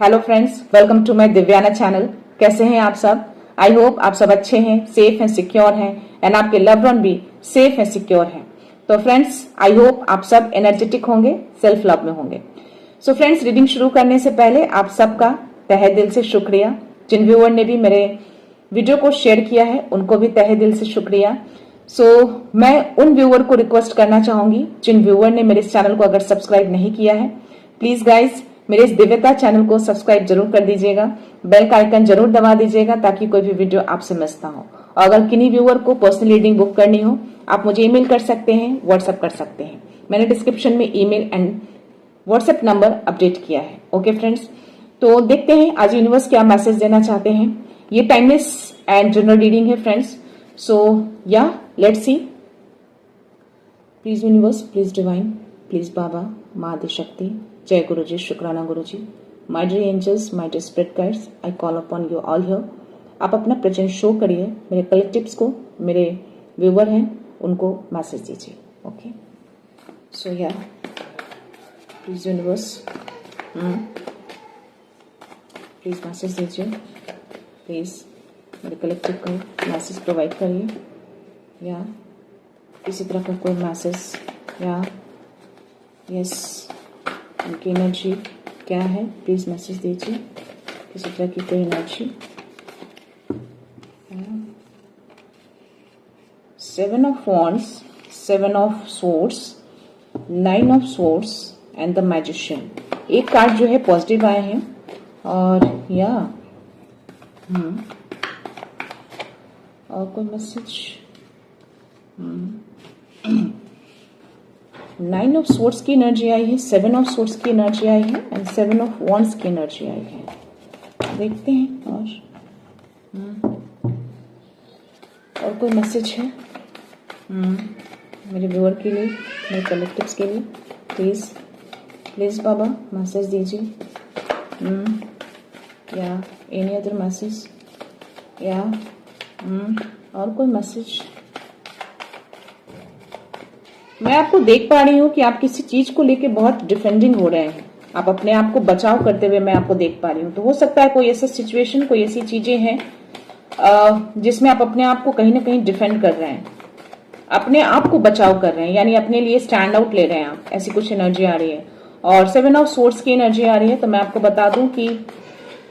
Hello friends, welcome to my Divyana channel. कैसे हैं आप सब? आई होप आप सब अच्छे हैं, सेफ हैं, सिक्योर हैं एंड आपके लव्ड वन भी सेफ हैं, सिक्योर हैं। तो फ्रेंड्स, आई होप आप सब एनर्जेटिक होंगे, सेल्फ लव में होंगे। सो फ्रेंड्स, रीडिंग शुरू करने से पहले आप सबका तहे दिल से शुक्रिया। जिन व्यूअर ने भी मेरे वीडियो को शेयर किया है उनको भी तहे दिल से शुक्रिया। मैं उन व्यूअर को रिक्वेस्ट करना चाहूंगी जिन व्यूअर ने मेरे इस चैनल को अगर सब्सक्राइब नहीं किया है, प्लीज गाइज मेरे इस दिव्यता चैनल को सब्सक्राइब जरूर कर दीजिएगा, बेल का आइकन जरूर दबा दीजिएगा ताकि कोई भी वीडियो आपसे मिस ना हो। और अगर किन्हीं व्यूअर को पर्सनल रीडिंग बुक करनी हो, आप मुझे ईमेल कर सकते हैं, व्हाट्सएप कर सकते हैं। मैंने डिस्क्रिप्शन में email and WhatsApp number update किया है। ओके फ्रेंड्स, तो देखते हैं आज यूनिवर्स क्या मैसेज देना चाहते हैं। ये टाइमलेस एंड जनरल रीडिंग है friends. So yeah let's see. Please universe, please divine, please बाबा, माँ आदि शक्ति, जय गुरु जी, शुक्राना गुरु जी, my dear angels, my dear spirit guides, I call upon you all here. आप अपना प्रेजेंस शो करिए, मेरे कलेक्टिव्स को, मेरे व्यूवर हैं उनको मैसेज दीजिए। ओके, सो या प्लीज यूनिवर्स, प्लीज मैसेज दीजिए, प्लीज मेरे कलेक्टिव को मैसेज प्रोवाइड करिए, या किसी तरह का कोई मैसेज या यस उनकी एनर्जी क्या है, प्लीज मैसेज दीजिए। किसी तरह की कोई energy. 7 of wands, 7 of swords, 9 of swords and the magician. एक कार्ड जो है पॉजिटिव आए हैं और या और कोई मैसेज। 9 ऑफ सोर्ड्स की एनर्जी आई है, 7 ऑफ सोर्ड्स की एनर्जी आई है एंड 7 ऑफ वॉन्ड्स की एनर्जी आई है। देखते हैं और कोई मैसेज है मेरे व्यूअर के लिए, मेरे कलेक्टिव्स के लिए। प्लीज प्लीज बाबा मैसेज दीजिए, या एनी अदर मैसेज, या और कोई मैसेज। मैं आपको देख पा रही हूँ कि आप किसी चीज को लेके बहुत डिफेंडिंग हो रहे हैं, आप अपने आप को बचाव करते हुए मैं आपको देख पा रही हूँ। तो हो सकता है कोई ऐसा सिचुएशन, कोई ऐसी चीजें हैं जिसमें आप अपने आप को कहीं ना कहीं डिफेंड कर रहे हैं, अपने आप को बचाव कर रहे हैं, यानी अपने लिए स्टैंड आउट ले रहे हैं आप। ऐसी कुछ एनर्जी आ रही है और 7 ऑफ सोर्ड्स की एनर्जी आ रही है। तो मैं आपको बता दूं कि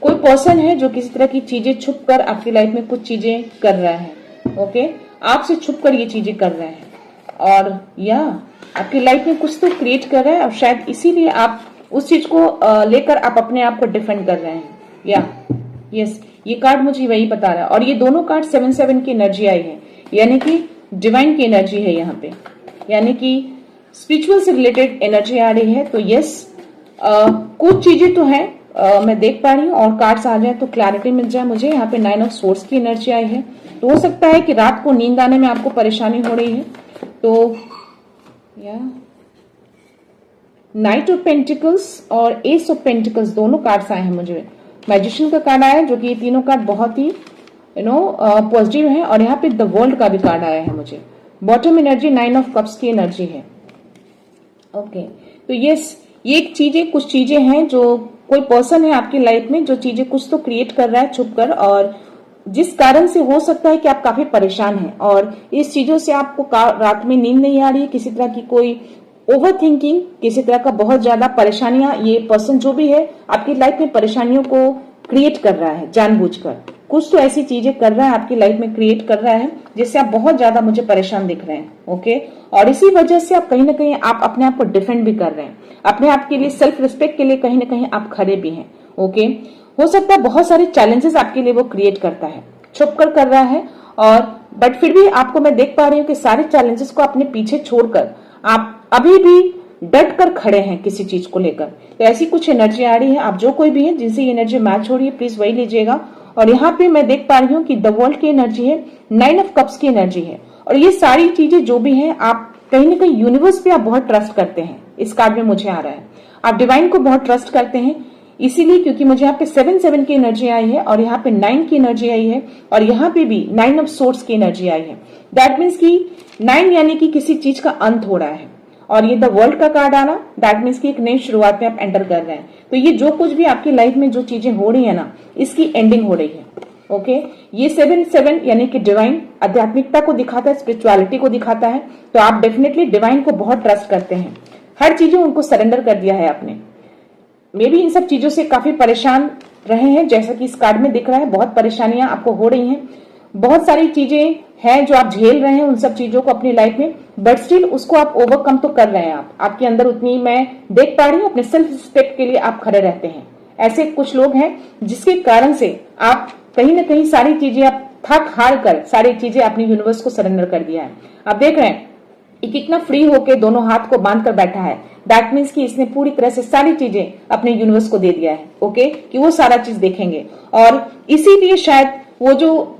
कोई पर्सन है जो किसी तरह की चीजें छुप कर आपकी लाइफ में कुछ चीजें कर रहा है। ओके, आपसे छुप कर ये चीजें कर रहे हैं और या आपकी लाइफ में कुछ तो क्रिएट कर रहा है और शायद इसीलिए आप उस चीज को लेकर आप अपने आप को डिफेंड कर रहे हैं। या यस, ये कार्ड मुझे वही बता रहा है। और ये दोनों कार्ड 7-7 की एनर्जी आई है, यानी कि डिवाइन की एनर्जी है यहाँ पे, यानी कि स्पिरिचुअल से रिलेटेड एनर्जी आ रही है। तो यस, कुछ चीजें तो हैं मैं देख पा रही हूँ और कार्ड्स आ जाए तो क्लैरिटी मिल जाए मुझे। यहाँ पे 9 ऑफ सोर्ड्स की एनर्जी आई है। तो हो सकता है कि रात को नींद आने में आपको परेशानी हो रही है। तो या नाइट ऑफ पेंटिकल्स और एस ऑफ पेंटिकल्स दोनों कार्ड्स आए हैं मुझे। मैजिशियन का कार्ड आया है, जो कि ये तीनों कार्ड बहुत ही पॉजिटिव है। और यहाँ पे द वर्ल्ड का भी कार्ड आया है मुझे। बॉटम एनर्जी 9 ऑफ कप्स की एनर्जी है। ओके, तो यस, ये एक चीजें, कुछ चीजें हैं जो कोई पर्सन है आपकी लाइफ में जो चीजें कुछ तो क्रिएट कर रहा है छुप कर, और जिस कारण से हो सकता है कि आप काफी परेशान हैं और इस चीजों से आपको रात में नींद नहीं आ रही है। किसी तरह की कोई ओवर थिंकिंग, किसी तरह का बहुत ज्यादा परेशानियां, ये पर्सन जो भी है आपकी लाइफ में परेशानियों को क्रिएट कर रहा है जानबूझकर। कुछ तो ऐसी चीजें कर रहा है आपकी लाइफ में, क्रिएट कर रहा है जिससे आप बहुत ज्यादा मुझे परेशान दिख रहे हैं। ओके, और इसी वजह से आप कहीं ना कहीं आप अपने आप को डिफेंड भी कर रहे हैं, अपने आप के लिए, सेल्फ रिस्पेक्ट के लिए कहीं ना कहीं आप खड़े भी हैं। ओके, हो सकता है बहुत सारे चैलेंजेस आपके लिए वो क्रिएट करता है, छुप कर रहा है, और बट फिर भी आपको मैं देख पा रही हूँ कि सारे चैलेंजेस को अपने पीछे छोड़कर आप अभी भी डट कर खड़े हैं किसी चीज को लेकर। तो ऐसी कुछ एनर्जी आ रही है। आप जो कोई भी है जिनसे ये एनर्जी मैच हो रही है, प्लीज वही लीजिएगा। और यहाँ पे मैं देख पा रही हूँ कि द वर्ल्ड की एनर्जी है, 9 ऑफ कप्स की एनर्जी है। और ये सारी चीजें जो भी हैं, आप कहीं ना कहीं यूनिवर्स पे आप बहुत ट्रस्ट करते हैं। इस कार्ड में मुझे आ रहा है आप डिवाइन को बहुत ट्रस्ट करते हैं, इसीलिए क्योंकि मुझे यहाँ पे 7-7 की एनर्जी आई है और यहाँ पे 9 की एनर्जी आई है और यहाँ पे भी 9 ऑफ सोर्ड्स की एनर्जी आई है। दैट मीन्स कि 9 यानी कि किसी चीज का अंत हो रहा है। और ये द वर्ल्ड का कार्ड आना, दैट मीन्स कि एक नई शुरुआत में आप एंटर कर रहे हैं। तो ये जो कुछ भी आपकी लाइफ में जो चीजें हो रही है ना, इसकी एंडिंग हो रही है। ओके, ये 7-7 यानी कि डिवाइन आध्यात्मिकता को दिखाता है, स्पिरिचुअलिटी को दिखाता है। तो आप डेफिनेटली डिवाइन को बहुत ट्रस्ट करते हैं, हर चीजों उनको सरेंडर कर दिया है आपने। मे भी इन सब चीजों से काफी परेशान रहे हैं, जैसा कि इस कार्ड में दिख रहा है, बहुत परेशानियां आपको हो रही हैं, बहुत सारी चीजें हैं जो आप झेल रहे हैं उन सब चीजों को अपनी लाइफ में, बट स्टिल उसको आप ओवरकम तो कर रहे हैं। आपके अंदर उतनी मैं देख पा रही हूँ, अपने सेल्फ रिस्पेक्ट के लिए आप खड़े रहते हैं। ऐसे कुछ लोग हैं जिसके कारण से आप कहीं ना कहीं सारी चीजें आप थक हार कर सारी चीजें अपनी यूनिवर्स को सरेंडर कर दिया है। आप देख रहे हैं ये कितना फ्री होके दोनों हाथ को बांध कर बैठा है, दैट मीन्स कि इसने पूरी तरह से सारी चीजें अपने यूनिवर्स को दे दिया है। ओके, कि वो सारा चीज देखेंगे, और इसीलिए शायद वो जो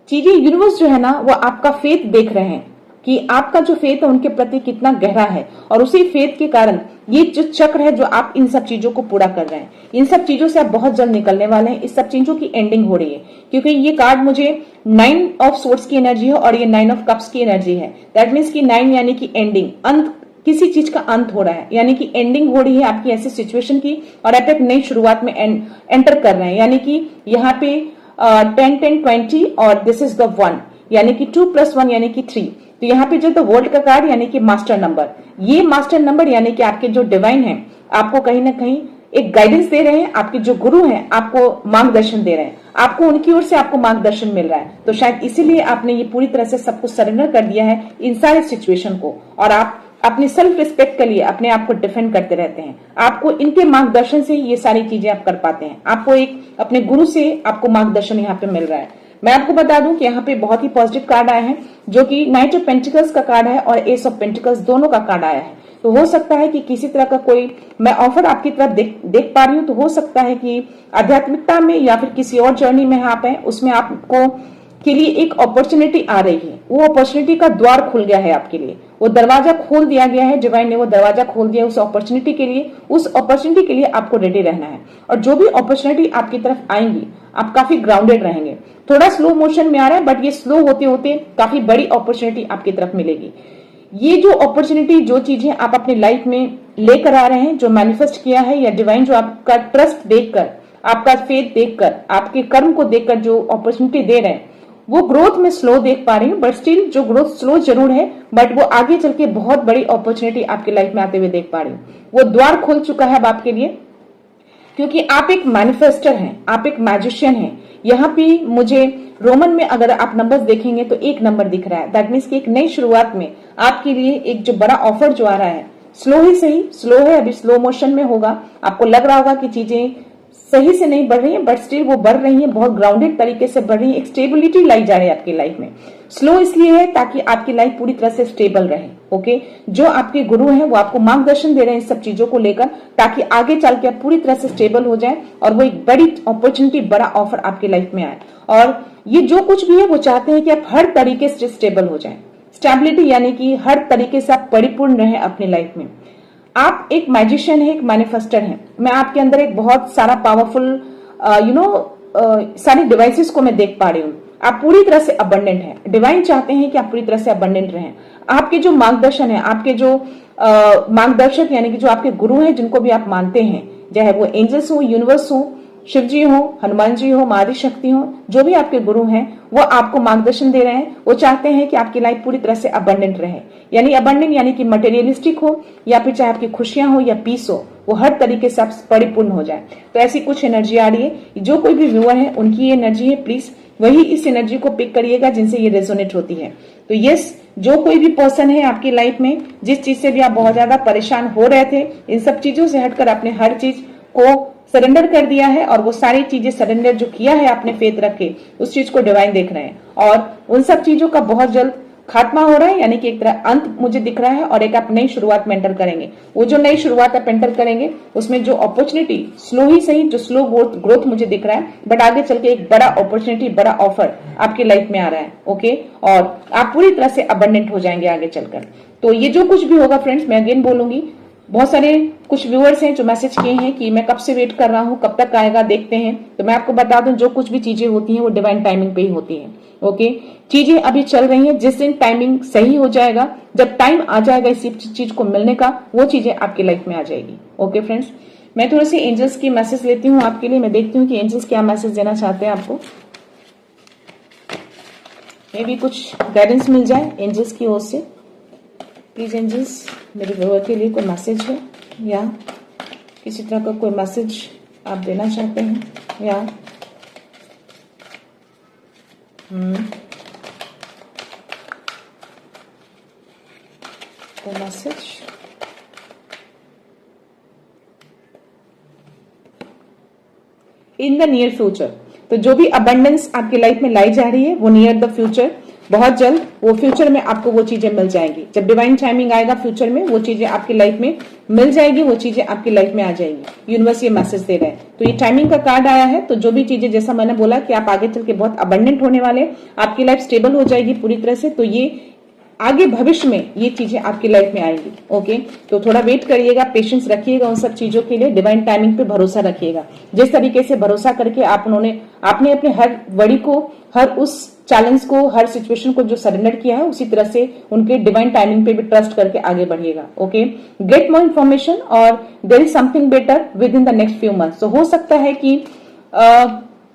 चीजें यूनिवर्स जो है ना, वो आपका फेथ देख रहे हैं कि आपका जो फेथ है उनके प्रति कितना गहरा है, और उसी फेथ के कारण ये जो चक्र है जो आप इन सब चीजों को पूरा कर रहे हैं, इन सब चीजों से आप बहुत जल्द निकलने वाले हैं। इस सब चीजों की एंडिंग हो रही है, क्योंकि ये कार्ड मुझे 9 ऑफ सोर्ड्स की एनर्जी है और ये 9 ऑफ कप्स की एनर्जी है। दैट मीन्स कि 9 यानी कि एंडिंग, अंत, किसी चीज का अंत हो रहा है, यानी कि एंडिंग हो रही है आपकी ऐसी सिचुएशन की, और आप एक नई शुरुआत में एंटर कर रहे हैं। यानी कि यहाँ पे 10-10-20 और दिस इज द 1, यानी कि 2+1 यानी कि 3। तो यहाँ पे जो द वर्ल्ड का कार्ड यानी कि मास्टर नंबर, ये मास्टर नंबर यानी कि आपके जो डिवाइन है आपको कहीं ना कहीं एक गाइडेंस दे रहे हैं, आपके जो गुरु हैं आपको मार्गदर्शन दे रहे हैं, आपको उनकी ओर से आपको मार्गदर्शन मिल रहा है। तो शायद इसीलिए आपने ये पूरी तरह से सब कुछ सरेंडर कर दिया है इन सारे सिचुएशन को, और आप अपनी सेल्फ रिस्पेक्ट के लिए अपने आप को डिफेंड करते रहते हैं। आपको इनके मार्गदर्शन से ये सारी चीजें आप कर पाते हैं, आपको एक अपने गुरु से आपको मार्गदर्शन यहाँ पे मिल रहा है। मैं आपको बता दूं कि यहाँ पे बहुत ही पॉजिटिव कार्ड आए हैं, जो कि नाइट ऑफ पेंटिकल्स का कार्ड है और एस ऑफ पेंटिकल्स दोनों का कार्ड आया है। तो हो सकता है कि किसी तरह का कोई मैं ऑफर आपकी तरफ देख पा रही हूँ, तो हो सकता है कि आध्यात्मिकता में या फिर किसी और जर्नी में आप हैं, उसमें आपको के लिए एक अपॉर्चुनिटी आ रही है। वो अपॉर्चुनिटी का द्वार खुल गया है आपके लिए, वो दरवाजा खोल दिया गया है, डिवाइन ने वो दरवाजा खोल दिया उस अपॉर्चुनिटी के लिए। उस अपॉर्चुनिटी के लिए आपको रेडी रहना है, और जो भी अपॉर्चुनिटी आपकी तरफ आएंगी आप काफी ग्राउंडेड रहेंगे। थोड़ा स्लो मोशन में आ रहा है, बट ये स्लो होते होते काफी बड़ी अपॉर्चुनिटी आपकी तरफ मिलेगी। ये जो अपॉर्चुनिटी, जो चीजें आप अपनी लाइफ में लेकर आ रहे हैं, जो मैनिफेस्ट किया है, या डिवाइन जो आपका ट्रस्ट देखकर, आपका फेथ देखकर, आपके कर्म को देखकर जो अपॉर्चुनिटी दे रहे हैं, वो ग्रोथ में स्लो देख पा रही हूँ, बट स्टिल जो ग्रोथ स्लो जरूर है, बट वो आगे चल के बहुत बड़ी अपॉर्चुनिटी आपकी लाइफ में आते हुए देख पा रही हूँ। वो द्वार खुल चुका है अब आपके लिए, क्योंकि आप एक मैनिफेस्टर हैं, आप एक मैजिशियन हैं। यहाँ पे मुझे रोमन में अगर आप नंबर्स देखेंगे तो 1 नंबर दिख रहा है, दैट मीन्स कि एक नई शुरुआत में आपके लिए एक जो बड़ा ऑफर जो आ रहा है, स्लो ही सही, स्लो है, अभी स्लो मोशन में होगा। आपको लग रहा होगा कि चीजें सही से नहीं बढ़ रही है, बट स्टिल वो बढ़ रही है, बहुत ग्राउंडेड तरीके से बढ़ रही है, एक स्टेबिलिटी लाई जा रही है आपकी लाइफ में। स्लो इसलिए है ताकि आपकी लाइफ पूरी तरह से स्टेबल रहे। ओके, जो आपके गुरु हैं वो आपको मार्गदर्शन दे रहे हैं इस सब चीजों को लेकर, ताकि आगे चल के आप पूरी तरह से स्टेबल हो जाए और वो एक बड़ी अपॉर्चुनिटी, बड़ा ऑफर आपकी लाइफ में आए। और ये जो कुछ भी है वो चाहते हैं कि आप हर तरीके से स्टेबल हो जाए। स्टेबिलिटी यानी कि हर तरीके से आप परिपूर्ण रहे अपनी लाइफ में। आप एक मैजिशियन है, एक मैनिफेस्टर है। मैं आपके अंदर एक बहुत सारा पावरफुल सारी डिवाइसेस को मैं देख पा रही हूँ। आप पूरी तरह से अबंडेंट हैं। डिवाइन चाहते हैं कि आप पूरी तरह से अबंडेंट रहें। आपके जो मार्गदर्शन है, आपके जो मार्गदर्शक यानी कि जो आपके गुरु हैं, जिनको भी आप मानते हैं, चाहे वो एंजल्स हो, यूनिवर्स हो, शिव जी हो, हनुमान जी हो, माँ शक्ति हो, जो भी आपके गुरु हैं वो आपको मार्गदर्शन दे रहे हैं। वो चाहते हैं कि आपकी लाइफ पूरी तरह से अबंडेंट रहे, यानी अबंडेंट यानी कि मटेरियलिस्टिक हो, या फिर चाहे आपकी खुशियां हो या पीस हो, वो हर तरीके से आप परिपूर्ण हो जाए। तो ऐसी कुछ एनर्जी आ रही है। जो कोई भी व्यूअर है उनकी ये एनर्जी है, प्लीज वही इस एनर्जी को पिक करिएगा जिनसे ये रेजोनेट होती है। तो यस, जो कोई भी पर्सन है आपकी लाइफ में, जिस चीज से भी आप बहुत ज्यादा परेशान हो रहे थे, इन सब चीजों से हटकर आपने हर चीज को सरेंडर कर दिया है, और वो सारी चीजें सरेंडर जो किया है आपने फेथ रख के, उस चीज को डिवाइन देख रहे हैं, और उन सब चीजों का बहुत जल्द खात्मा हो रहा है, यानी कि एक तरह अंत मुझे दिख रहा है, और एक आप नई शुरुआत में एंटर करेंगे। वो जो नई शुरुआत आप एंटर करेंगे उसमें जो अपॉर्चुनिटी, स्लो ही सही, जो स्लो ग्रोथ मुझे दिख रहा है, बट आगे चल के एक बड़ा अपॉर्चुनिटी, बड़ा ऑफर आपकी लाइफ में आ रहा है। ओके, और आप पूरी तरह से अबंडेंट हो जाएंगे आगे चलकर। तो ये जो कुछ भी होगा फ्रेंड्स, मैं अगेन बोलूंगी, बहुत सारे कुछ व्यूअर्स हैं जो मैसेज किए हैं कि मैं कब से वेट कर रहा हूं, कब तक आएगा, देखते हैं। तो मैं आपको बता दूं, जो कुछ भी चीजें होती हैं वो डिवाइन टाइमिंग पे ही होती हैं। ओके, चीजें अभी चल रही हैं, जिस दिन टाइमिंग सही हो जाएगा, जब टाइम आ जाएगा इसी चीज को मिलने का, वो चीजें आपकी लाइफ में आ जाएगी। ओके फ्रेंड्स, मैं थोड़े से एंजल्स की मैसेज लेती हूँ आपके लिए। मैं देखती हूँ कि एंजल्स क्या मैसेज देना चाहते हैं आपको। मे भी कुछ गाइडेंस मिल जाए एंजल्स की ओर से। प्लीज एंजल्स, मेरे व्यूअर के लिए कोई मैसेज है या किसी तरह का कोई मैसेज आप देना चाहते हैं या कोई message. In the near future, तो जो भी अबंडेंस आपकी लाइफ में लाई जा रही है वो नियर द फ्यूचर, बहुत जल्द वो फ्यूचर में आपको वो चीजें मिल जाएंगी। जब डिवाइन टाइमिंग आएगा फ्यूचर में, वो चीजें आपकी लाइफ में मिल जाएगी, वो चीजें आपकी लाइफ में आ जाएंगी। यूनिवर्स ये मैसेज दे रहा है। तो ये टाइमिंग का कार्ड आया है। तो जो भी चीजें, जैसा मैंने बोला कि आप आगे चल के बहुत अबंडेंट होने वाले, आपकी लाइफ स्टेबल हो जाएगी पूरी तरह से। तो ये आगे भविष्य में ये चीजें आपकी लाइफ में आएंगी। ओके, तो थोड़ा वेट करिएगा, पेशेंस रखिएगा उन सब चीजों के लिए। डिवाइन टाइमिंग पे भरोसा रखिएगा। जिस तरीके से भरोसा करके आपने अपने हर वर्डी को, हर उस चैलेंज को, हर सिचुएशन को जो सरेंडर किया है, उसी तरह से उनके डिवाइन टाइमिंग पे भी ट्रस्ट करके आगे बढ़िएगा। ओके, गेट मोर इन्फॉर्मेशन और there is something better within the next few months. तो हो सकता है कि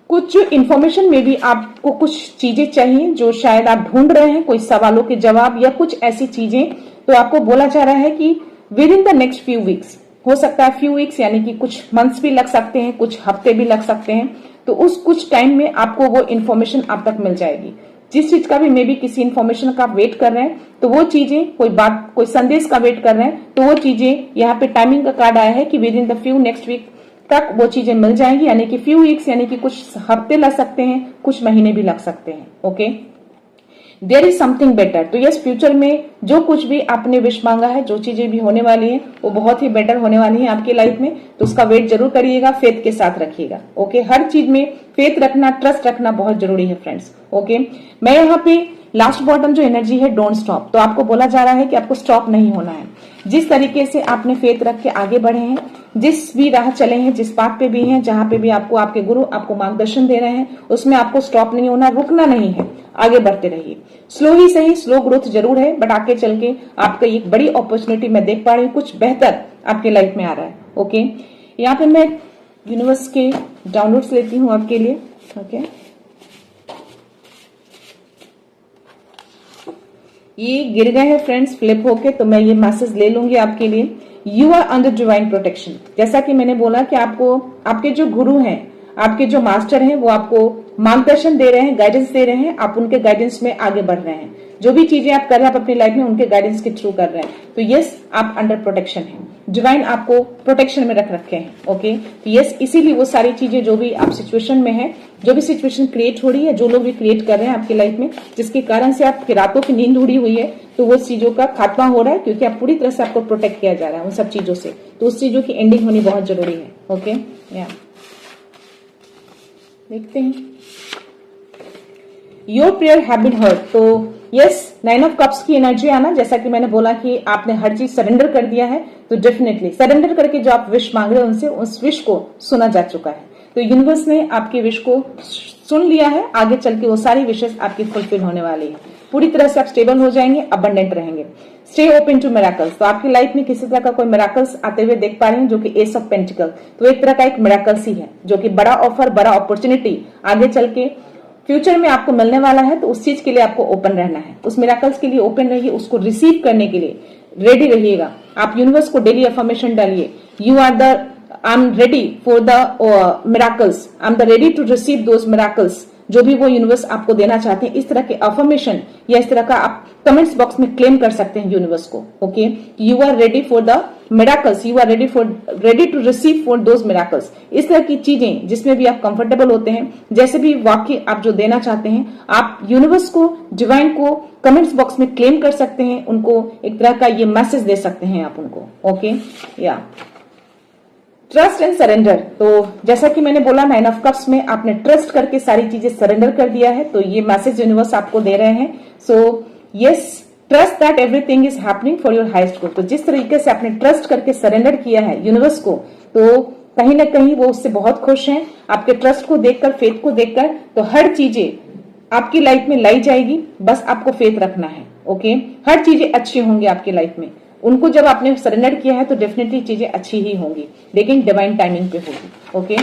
कुछ इंफॉर्मेशन में भी आपको कुछ चीजें चाहिए जो शायद आप ढूंढ रहे हैं, कोई सवालों के जवाब या कुछ ऐसी चीजें। तो आपको बोला जा रहा है कि within the next few weeks, हो सकता है फ्यू वीक्स यानी कि कुछ मंथ्स भी लग सकते हैं, कुछ हफ्ते भी लग सकते हैं। तो उस कुछ टाइम में आपको वो इन्फॉर्मेशन आप तक मिल जाएगी। जिस चीज का भी मे बी किसी इन्फॉर्मेशन का आप वेट कर रहे हैं, तो वो चीजें, कोई बात, कोई संदेश का वेट कर रहे हैं, तो वो चीजें यहाँ पे टाइमिंग का कार्ड आया है कि within the few next week तक वो चीजें मिल जाएंगी। यानी कि फ्यू वीक्स यानी कि कुछ हफ्ते लग सकते हैं, कुछ महीने भी लग सकते हैं। Okay, there is something better. तो यस, फ्यूचर में जो कुछ भी आपने विश मांगा है, जो चीजें भी होने वाली हैं, वो बहुत ही बेटर होने वाली है आपकी लाइफ में। तो उसका वेट जरूर करिएगा, फेथ के साथ रखिएगा। ओके, हर चीज में फेथ रखना, ट्रस्ट रखना बहुत जरूरी है फ्रेंड्स। ओके, मैं यहाँ पे लास्ट बॉटम जो एनर्जी है, डोंट स्टॉप। तो आपको बोला जा रहा है कि आपको स्टॉप नहीं होना है। जिस तरीके से आपने फेथ रख के आगे बढ़े हैं, जिस भी राह चले हैं, जिस बात पे भी हैं, जहां पे भी आपको आपके गुरु आपको मार्गदर्शन दे रहे हैं, उसमें आपको स्टॉप नहीं होना, रुकना नहीं है, आगे बढ़ते रहिए। स्लो ही सही, स्लो ग्रोथ जरूर है, बट आगे चल के आपका एक बड़ी अपॉर्चुनिटी मैं देख पा रही हूँ, कुछ बेहतर आपके लाइफ में आ रहा है। ओके, यहाँ पे मैं यूनिवर्स के डाउनलोड्स लेती हूँ आपके लिए। ओके, ये गिर गए हैं फ्रेंड्स फ्लिप होके, तो मैं ये मैसेज ले लूंगी आपके लिए। You are under divine protection. जैसा कि मैंने बोला कि आपको आपके जो गुरु हैं, आपके जो मास्टर हैं, वो आपको मार्गदर्शन दे रहे हैं, गाइडेंस दे रहे हैं। आप उनके गाइडेंस में आगे बढ़ रहे हैं। जो भी चीजें आप कर रहे हैं आप अपनी लाइफ में उनके गाइडेंस के थ्रू कर रहे हैं। तो यस, आप अंडर प्रोटेक्शन हैं। डिवाइन आपको प्रोटेक्शन में रख रखे हैं। ओके, तो यस, इसीलिए वो सारी चीजें जो भी आप सिचुएशन में है, जो भी सिचुएशन क्रिएट हो रही है, जो लोग भी क्रिएट कर रहे हैं आपकी लाइफ में, जिसके कारण से आपकी रातों की नींद उड़ी हुई है, तो वो चीजों का खात्मा हो रहा है, क्योंकि आप पूरी तरह से आपको प्रोटेक्ट किया जा रहा है उन सब चीजों से। तो उस चीजों की एंडिंग होनी बहुत जरूरी है। ओके, या देखते हैं। Your prayer have been heard. तो यस, 9 ऑफ कप्स की एनर्जी आना, जैसा कि मैंने बोला कि आपने हर चीज सरेंडर कर दिया है। तो डेफिनेटली सरेंडर करके जो आप विश मांग रहे हैं, उनसे उस विश को सुना जा चुका है। तो यूनिवर्स ने आपके विश को सुन लिया है। आगे चल के वो सारी विशेष आपकी फुलफिल होने वाली है। पूरी तरह से आप स्टेबल हो जाएंगे, अबंडेंट रहेंगे। Stay open to miracles. तो आपकी लाइफ में किसी तरह का कोई मिराकल्स आते हुए देख पा रहे हैं, जो कि एस ऑफ पेंटिकल, तो एक तरह का एक मिराकल्स ही है, जो कि बड़ा ऑफर, बड़ा अपॉर्चुनिटी आगे चल के फ्यूचर में आपको मिलने वाला है। तो उस चीज के लिए आपको ओपन रहना है, उस मिराकल्स के लिए ओपन रहिए, उसको रिसीव करने के लिए रेडी रहिएगा। आप यूनिवर्स को डेली अफर्मेशन डालिए, you are the I'm ready for the miracles. I'm the ready to receive those miracles. जो भी वो यूनिवर्स आपको देना चाहते हैं, इस तरह के अफर्मेशन या इस तरह का आप कमेंट्स बॉक्स में क्लेम कर सकते हैं यूनिवर्स को। Okay, you are ready for the miracles, you are ready to receive for those miracles. इस तरह की चीजें जिसमें भी आप कंफर्टेबल होते हैं, जैसे भी वाक्य आप जो देना चाहते हैं, आप यूनिवर्स को, डिवाइन को कमेंट्स बॉक्स में क्लेम कर सकते हैं। उनको एक तरह का ये मैसेज दे सकते हैं आप उनको। ओके, या ट्रस्ट एंड सरेंडर। तो जैसा कि मैंने बोला, 9 ऑफ कप्स में आपने ट्रस्ट करके सारी चीजें सरेंडर कर दिया है। तो ये मैसेज यूनिवर्स आपको दे रहे हैं। So yes, trust that everything is happening for your highest good. तो जिस तरीके से आपने ट्रस्ट करके सरेंडर किया है यूनिवर्स को, तो कहीं ना कहीं वो उससे बहुत खुश हैं आपके ट्रस्ट को देखकर, फेथ को देखकर। तो हर चीजें आपकी लाइफ में लाई जाएगी, बस आपको फेथ रखना है। ओके, हर चीजें अच्छी होंगी आपकी लाइफ में। उनको जब आपने सरेंडर किया है तो डेफिनेटली चीजें अच्छी ही होंगी, लेकिन डिवाइन टाइमिंग पे होगी। ओके,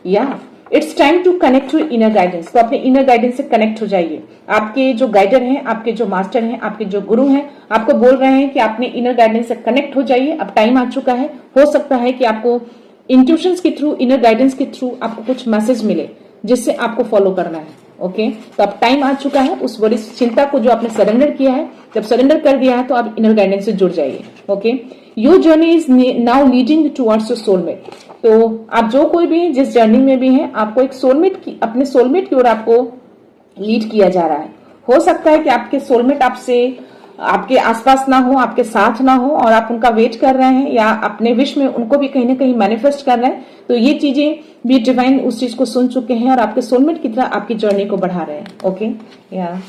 या it's time to connect to inner guidance. तो अपने इनर गाइडेंस से कनेक्ट हो जाइए। आपके जो गाइडर हैं, आपके जो मास्टर हैं, आपके जो गुरु हैं, आपको बोल रहे हैं कि आपने इनर गाइडेंस से कनेक्ट हो जाइए। अब टाइम आ चुका है। हो सकता है कि आपको इंट्यूशंस के थ्रू, इनर गाइडेंस के थ्रू आपको कुछ मैसेज मिले जिससे आपको फॉलो करना है। ओके, तो अब टाइम आ चुका है। उस बड़ी चिंता को जो आपने सरेंडर किया है, जब सरेंडर कर दिया है तो आप इनर गाइडेंस से जुड़ जाइए। Okay, your journey is now leading towards your soulmate. तो आप जो कोई भी जिस जर्नी में भी हैं, आपको एक सोलमेट की, अपने सोलमेट की ओर आपको लीड किया जा रहा है। हो सकता है कि आपके सोलमेट आपसे, आपके आसपास ना हो, आपके साथ ना हो, और आप उनका वेट कर रहे हैं, या अपने विश में उनको भी कहीं ना कहीं मैनिफेस्ट कर रहे हैं। तो ये चीजें भी डिवाइन उस चीज को सुन चुके हैं और आपके सोलमेट की तरह आपकी जर्नी को बढ़ा रहे हैं। ओके, या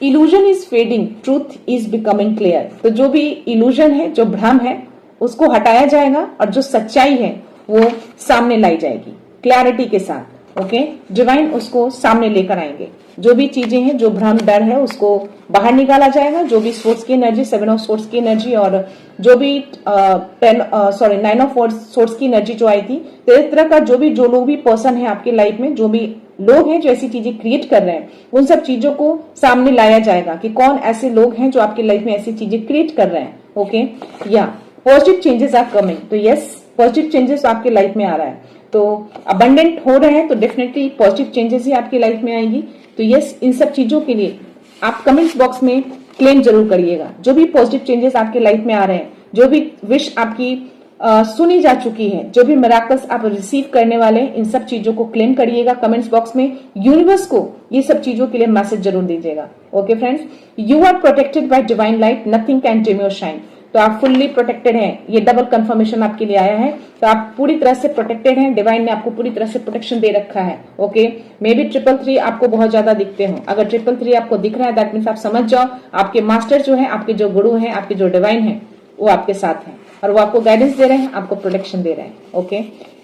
illusion is fading, truth is becoming clear. तो जो भी इल्यूजन है, जो भ्रम है, उसको हटाया जाएगा और जो सच्चाई है वो सामने लाई जाएगी क्लैरिटी के साथ। ओके, डिवाइन उसको सामने लेकर आएंगे। जो भी चीजें हैं, जो भ्रम डर है, उसको बाहर निकाला जाएगा। जो भी सोर्स की एनर्जी, 7 ऑफ सोर्स की एनर्जी, और जो भी 9 ऑफ सोर्स की एनर्जी जो आई थी, तो इस तरह का जो लोग भी पर्सन है आपकी लाइफ में, जो भी लोग हैं जो ऐसी चीजें क्रिएट कर रहे हैं, उन सब चीजों को सामने लाया जाएगा कि कौन ऐसे लोग हैं जो आपकी लाइफ में ऐसी चीजें क्रिएट कर रहे हैं। ओके, या पॉजिटिव चेंजेस आर कमिंग। तो यस, पॉजिटिव चेंजेस आपकी लाइफ में आ रहा है। तो अबंडेंट हो रहे हैं तो डेफिनेटली पॉजिटिव चेंजेस ही आपकी लाइफ में आएंगी। तो यस, इन सब चीजों के लिए आप कमेंट्स बॉक्स में क्लेम जरूर करिएगा। जो भी पॉजिटिव चेंजेस आपके लाइफ में आ रहे हैं, जो भी विश आपकी सुनी जा चुकी है, जो भी मिराकल्स आप रिसीव करने वाले हैं, इन सब चीजों को क्लेम करिएगा कमेंट्स बॉक्स में। यूनिवर्स को ये सब चीजों के लिए मैसेज जरूर दीजिएगा। Okay friends, you are protected by divine light, nothing can dim your shine. तो आप फुल्ली प्रोटेक्टेड हैं। ये डबल कंफर्मेशन आपके लिए आया है। तो आप पूरी तरह से प्रोटेक्टेड हैं। डिवाइन ने आपको पूरी तरह से प्रोटेक्शन दे रखा है। ओके, मे बी 333 आपको बहुत ज्यादा दिखते हो। अगर 333 आपको दिख रहा है, दैट मीन्स आप समझ जाओ आपके मास्टर जो है, आपके जो गुरु हैं, आपके जो डिवाइन है, वो आपके साथ हैं और वो आपको गाइडेंस दे रहे हैं, आपको प्रोटेक्शन दे रहे हैं। ओके,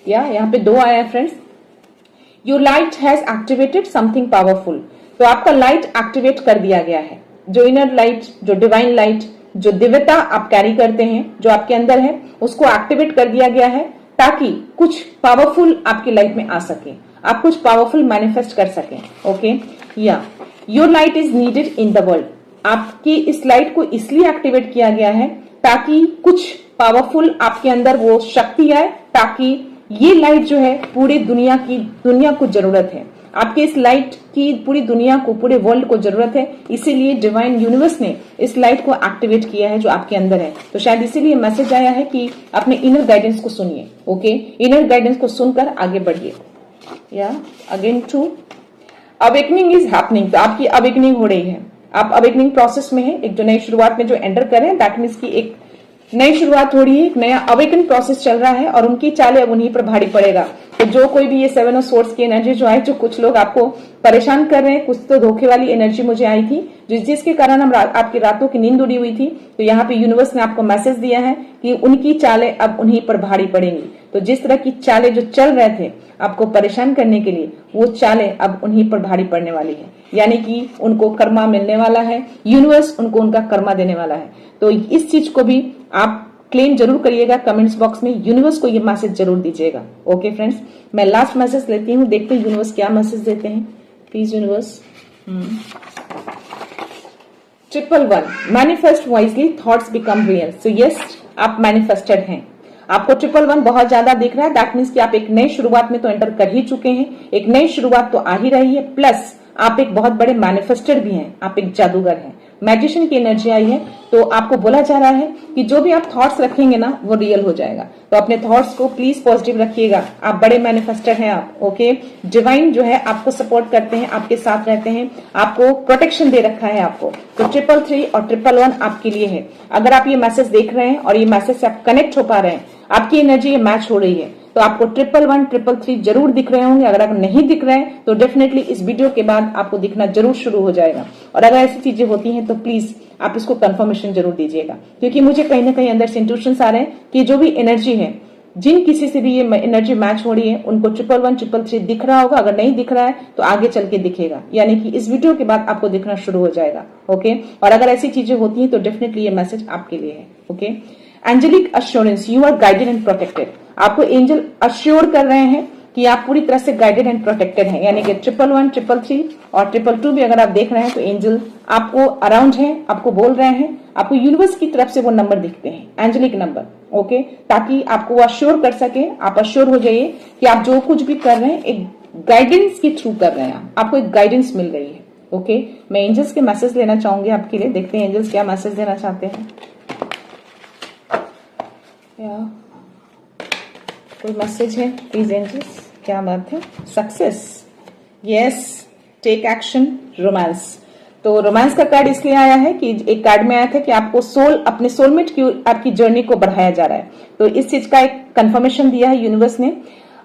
या यहाँ पे 2 आया है friends. Your light has activated something powerful. तो आपका लाइट एक्टिवेट कर दिया गया है। जो इनर लाइट, जो डिवाइन लाइट, जो दिव्यता आप कैरी करते हैं, जो आपके अंदर है, उसको एक्टिवेट कर दिया गया है ताकि कुछ पावरफुल आपकी लाइफ में आ सके, आप कुछ पावरफुल मैनिफेस्ट कर सकें। ओके, या your light is needed in the world. आपकी इस लाइट को इसलिए एक्टिवेट किया गया है ताकि कुछ पावरफुल आपके अंदर वो शक्ति आए, ताकि ये लाइट जो है पूरी दुनिया को जरूरत है। आपके इस लाइट की पूरी दुनिया को, पूरे वर्ल्ड को जरूरत है। इसीलिए डिवाइन यूनिवर्स ने इस लाइट को एक्टिवेट किया है जो आपके अंदर है। तो शायद इसीलिए मैसेज आया है कि अपने इनर गाइडेंस को सुनिए। ओके, इनर गाइडेंस को सुनकर आगे बढ़िए। या अगेन 2, अवेकनिंग इज हैपनिंग। तो आपकी अवेकनिंग हो रही है। आप अवेकनिंग प्रोसेस में है। एक जो नई शुरुआत में जो एंटर कर रहे हैं, दैट मीन्स की एक नई शुरुआत हो रही है, एक नया अवेकन प्रोसेस चल रहा है और उनकी चालें अब उन्हीं पर भारी पड़ेगा। तो जो कोई भी ये 7 ऑफ सोर्स की एनर्जी जो आई, जो कुछ लोग आपको परेशान कर रहे हैं, कुछ तो धोखे वाली एनर्जी मुझे आई थी, जिसके कारण हम आपकी रातों की नींद उड़ी हुई थी। तो यहाँ पे यूनिवर्स ने आपको मैसेज दिया है कि उनकी चालें अब उन्हीं पर भारी पड़ेंगी। तो जिस तरह की चालें जो चल रहे थे आपको परेशान करने के लिए, वो चालें अब उन्हीं पर भारी पड़ने वाली है। यानी कि उनको कर्मा मिलने वाला है, यूनिवर्स उनको उनका कर्मा देने वाला है। तो इस चीज को भी आप क्लेम जरूर करिएगा कमेंट्स बॉक्स में। यूनिवर्स को ये मैसेज जरूर दीजिएगा। ओके फ्रेंड्स, मैं लास्ट मैसेज लेती हूँ, देखते हैं यूनिवर्स क्या मैसेज देते हैं। Please universe. 111 manifest wisely, thoughts become real. So yes, आप मैनिफेस्टेड हैं। आपको 111 बहुत ज्यादा दिख रहा है। दैट मीन्स कि आप एक नई शुरुआत में तो एंटर कर ही चुके हैं, एक नई शुरुआत तो आ ही रही है, प्लस आप एक बहुत बड़े मैनिफेस्टर भी हैं, आप एक जादूगर हैं। मैजिशियन की एनर्जी आई है। तो आपको बोला जा रहा है कि जो भी आप थॉट्स रखेंगे ना, वो रियल हो जाएगा। तो अपने थॉट्स को प्लीज पॉजिटिव रखिएगा। आप बड़े मैनिफेस्टर हैं आप। ओके, डिवाइन जो है आपको सपोर्ट करते हैं, आपके साथ रहते हैं, आपको प्रोटेक्शन दे रखा है आपको। तो 333 और 111 आपके लिए है। अगर आप ये मैसेज देख रहे हैं और ये मैसेज से आप कनेक्ट हो पा रहे हैं, आपकी एनर्जी ये मैच हो रही है, तो आपको 111, 333 जरूर दिख रहे होंगे। अगर नहीं दिख रहे हैं तो डेफिनेटली इस वीडियो के बाद आपको दिखना जरूर शुरू हो जाएगा। और अगर ऐसी चीजें होती हैं तो प्लीज आप इसको कंफर्मेशन जरूर दीजिएगा, क्योंकि मुझे कहीं ना कहीं अंदर से इंट्यूशंस आ रहे हैं कि जो भी एनर्जी है, जिन किसी से भी ये एनर्जी मैच हो रही है, उनको 111, 333 दिख रहा होगा। अगर नहीं दिख रहा है तो आगे चल के दिखेगा, यानी कि इस वीडियो के बाद आपको दिखना शुरू हो जाएगा। ओके, और अगर ऐसी चीजें होती हैं तो डेफिनेटली ये मैसेज आपके लिए है। Okay, angelic assurance, you are guided and protected. आपको एंजल अश्योर कर रहे हैं कि आप पूरी तरह से गाइडेड एंड प्रोटेक्टेड हैं, यानी कि 111, 333 और 222 भी अगर आप देख रहे हैं तो एंजल आपको अराउंड है, आपको बोल रहे हैं, आपको यूनिवर्स की तरफ से वो नंबर दिखते हैं, एंजेलिक नंबर। ओके, ताकि आपको वो अश्योर कर सके, आप अश्योर हो जाइए कि आप जो कुछ भी कर रहे हैं एक गाइडेंस के थ्रू कर रहे हैं, आपको एक गाइडेंस मिल रही है। ओके, मैं एंजल्स के मैसेज लेना चाहूंगी आपके लिए, देखते हैं एंजल्स क्या मैसेज देना चाहते हैं। कोई मैसेज है प्लीज एंजल्स, क्या बात है? Success, yes, take action, romance. तो रोमांस का कार्ड इसलिए आया है कि एक कार्ड में आया था कि आपको अपने सोलमेट की आपकी जर्नी को बढ़ाया जा रहा है। तो इस चीज का एक कंफर्मेशन दिया है यूनिवर्स ने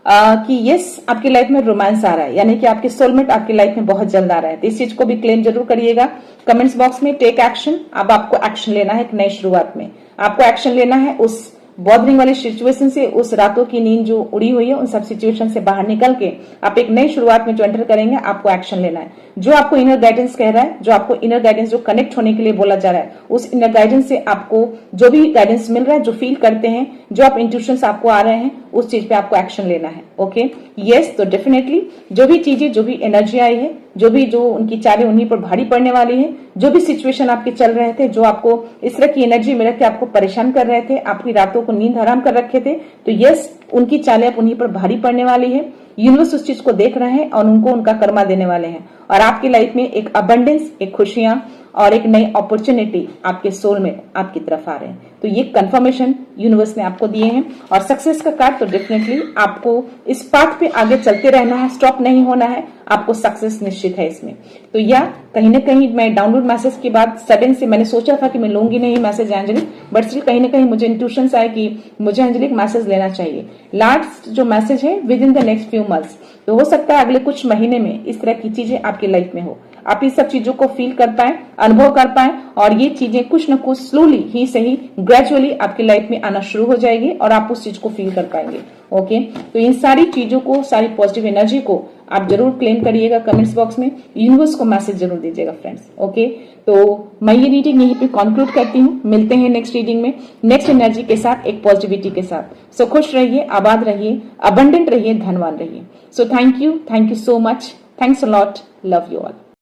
कि यस, आपकी लाइफ में रोमांस आ रहा है, यानी कि आपके सोलमेट आपकी लाइफ में बहुत जल्द आ रहा है। तो इस चीज को भी क्लेम जरूर करिएगा कमेंट्स बॉक्स में। टेक एक्शन, अब आपको एक्शन लेना है। एक नई शुरुआत में आपको एक्शन लेना है। उस बॉदरिंग वाली सिचुएशन से, उस रातों की नींद जो उड़ी हुई है, उन सब सिचुएशन से बाहर निकल के आप एक नई शुरुआत में जो एंटर करेंगे, आपको एक्शन लेना है। जो आपको इनर गाइडेंस कह रहा है, जो आपको इनर गाइडेंस जो कनेक्ट होने के लिए बोला जा रहा है, उस इनर गाइडेंस से आपको जो भी गाइडेंस मिल रहा है, जो फील करते हैं, जो आप इंट्यूशंस आपको आ रहे हैं, उस चीज पे आपको एक्शन लेना है। ओके, यस, तो डेफिनेटली जो भी चीजें, जो भी एनर्जी आई है, जो उनकी चालें उन्हीं पर भारी पड़ने वाली है, जो भी सिचुएशन आपके चल रहे थे, जो आपको इस तरह की एनर्जी में रख के आपको परेशान कर रहे थे, आपकी रातों को नींद हराम कर रखे थे, तो यस, उनकी चालें अब उन्हीं पर भारी पड़ने वाली है। यूनिवर्स उस चीज को देख रहे हैं और उनको उनका कर्मा देने वाले हैं। और आपकी लाइफ में एक अबंडेंस, एक खुशियां और एक नई अपॉर्चुनिटी आपके सोल में आपकी तरफ आ रहे हैं। तो ये कंफर्मेशन यूनिवर्स ने आपको दिए हैं। और सक्सेस का कार्ड, तो डेफिनेटली आपको इस पाथ पे आगे चलते रहना है, स्टॉप नहीं होना है, आपको सक्सेस निश्चित है इसमें। तो या कहीं ना कहीं मैं डाउनलोड मैसेज के बाद सडन से मैंने सोचा था कि मैं लूंगी नहीं मैसेज एंजेलिक, बट स्टिल कहीं ना कहीं मुझे इंट्यूशंस आए कि मुझे एंजेलिक मैसेज लेना चाहिए। लास्ट जो मैसेज है, with in the next few months, तो हो सकता है अगले कुछ महीने में इस तरह की चीजें आपकी लाइफ में हो, आप इस सब चीजों को फील कर पाए, अनुभव कर पाए, और ये चीजें कुछ न कुछ स्लोली ही सही, ग्रेजुअली आपकी लाइफ में आना शुरू हो जाएगी और आप उस चीज को फील कर पाएंगे। ओके, तो इन सारी चीजों को, सारी पॉजिटिव एनर्जी को आप जरूर क्लेम करिएगा कमेंट्स बॉक्स में, यूनिवर्स को मैसेज जरूर दीजिएगा फ्रेंड्स। ओके, तो मैं ये रीडिंग यहीं पे कंक्लूड करती हूँ। मिलते हैं नेक्स्ट रीडिंग में, नेक्स्ट एनर्जी के साथ, एक पॉजिटिविटी के साथ। सो खुश रहिए, आबाद रहिए, अबंडेंट रहिए, धनवान रहिए। So thank you so much, thanks a lot, love you all.